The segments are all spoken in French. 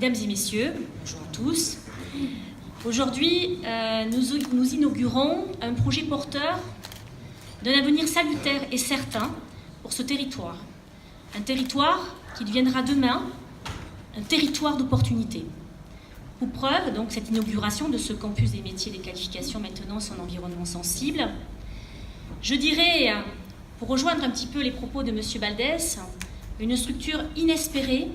Mesdames et messieurs, bonjour à tous. Aujourd'hui, nous inaugurons un projet porteur d'un avenir salutaire et certain pour ce territoire. Un territoire qui deviendra demain un territoire d'opportunités. Pour preuve, donc, cette inauguration de ce campus des métiers et des qualifications maintenance en environnement sensible, je dirais, pour rejoindre un petit peu les propos de M. Baldès, une structure inespérée,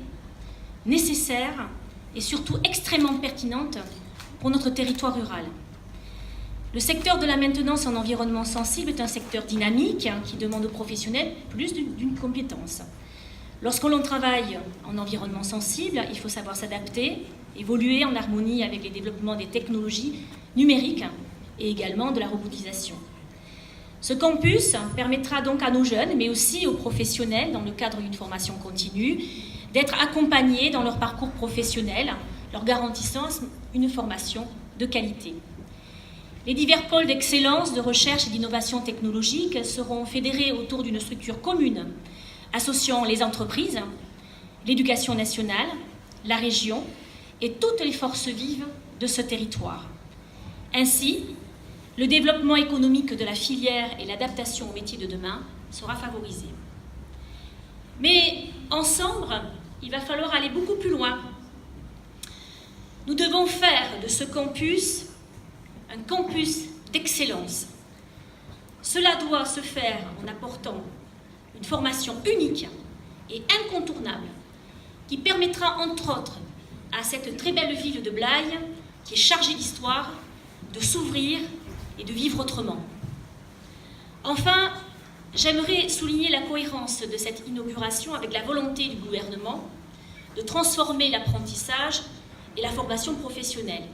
nécessaire et surtout extrêmement pertinente pour notre territoire rural. Le secteur de la maintenance en environnement sensible est un secteur dynamique qui demande aux professionnels plus d'une compétence. Lorsque l'on travaille en environnement sensible, il faut savoir s'adapter, évoluer en harmonie avec les développements des technologies numériques et également de la robotisation. Ce campus permettra donc à nos jeunes, mais aussi aux professionnels, dans le cadre d'une formation continue, d'être accompagnés dans leur parcours professionnel, leur garantissant une formation de qualité. Les divers pôles d'excellence, de recherche et d'innovation technologique seront fédérés autour d'une structure commune, associant les entreprises, l'éducation nationale, la région et toutes les forces vives de ce territoire. Ainsi, le développement économique de la filière et l'adaptation aux métiers de demain sera favorisé. Mais ensemble, il va falloir aller beaucoup plus loin. Nous devons faire de ce campus un campus d'excellence. Cela doit se faire en apportant une formation unique et incontournable qui permettra entre autres à cette très belle ville de Blaye, qui est chargée d'histoire, de s'ouvrir et de vivre autrement. Enfin, j'aimerais souligner la cohérence de cette inauguration avec la volonté du gouvernement de transformer l'apprentissage et la formation professionnelle.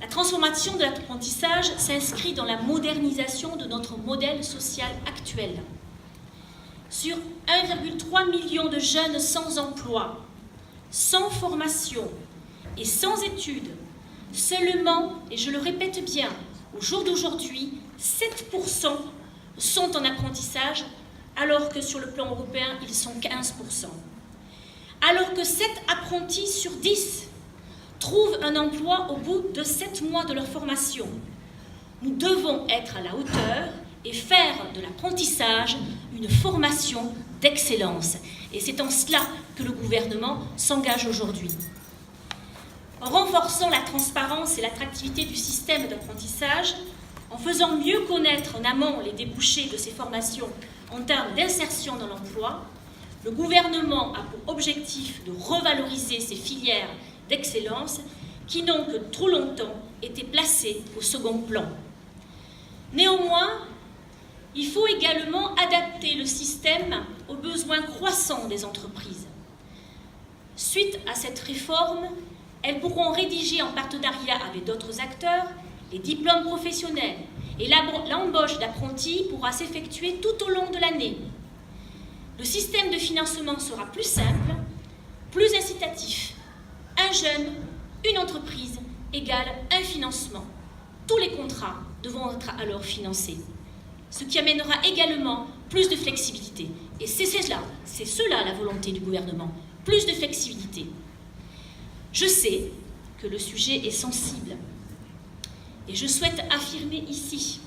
La transformation de l'apprentissage s'inscrit dans la modernisation de notre modèle social actuel. Sur 1,3 million de jeunes sans emploi, sans formation et sans études, seulement, et je le répète bien, au jour d'aujourd'hui, 7% sont en apprentissage, alors que sur le plan européen, ils sont 15%. Alors que 7 apprentis sur 10 trouvent un emploi au bout de 7 mois de leur formation. Nous devons être à la hauteur et faire de l'apprentissage une formation d'excellence. Et c'est en cela que le gouvernement s'engage aujourd'hui. En renforçant la transparence et l'attractivité du système d'apprentissage, en faisant mieux connaître en amont les débouchés de ces formations en termes d'insertion dans l'emploi, le gouvernement a pour objectif de revaloriser ces filières d'excellence qui n'ont que trop longtemps été placées au second plan. Néanmoins, il faut également adapter le système aux besoins croissants des entreprises. Suite à cette réforme, elles pourront rédiger en partenariat avec d'autres acteurs les diplômes professionnels et l'embauche d'apprentis pourra s'effectuer tout au long de l'année. Le système de financement sera plus simple, plus incitatif. Un jeune, une entreprise égale un financement. Tous les contrats devront être alors financés. Ce qui amènera également plus de flexibilité. Et c'est cela la volonté du gouvernement, plus de flexibilité. Je sais que le sujet est sensible et je souhaite affirmer ici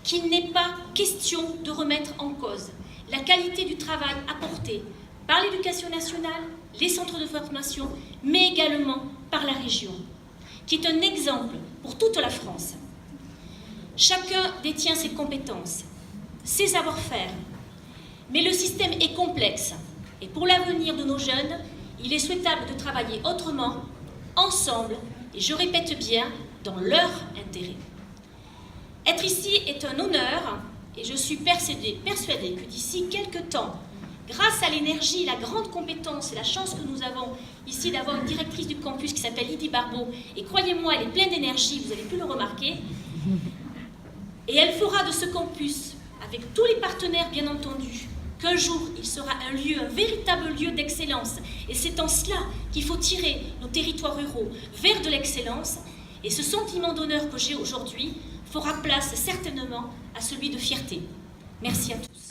qu'il n'est pas question de remettre en cause la qualité du travail apporté par l'éducation nationale, les centres de formation, mais également par la région, qui est un exemple pour toute la France. Chacun détient ses compétences, ses savoir-faire, mais le système est complexe et pour l'avenir de nos jeunes, il est souhaitable de travailler autrement, ensemble, et je répète bien, dans leur intérêt. Être ici est un honneur et je suis persuadée que d'ici quelques temps, grâce à l'énergie, la grande compétence et la chance que nous avons ici d'avoir une directrice du campus qui s'appelle Lydie Barbeau, et croyez-moi, elle est pleine d'énergie, vous avez pu le remarquer, et elle fera de ce campus, avec tous les partenaires bien entendu, qu'un jour il sera un véritable lieu d'excellence. Et c'est en cela qu'il faut tirer nos territoires ruraux vers de l'excellence. Et ce sentiment d'honneur que j'ai aujourd'hui fera place certainement à celui de fierté. Merci à tous.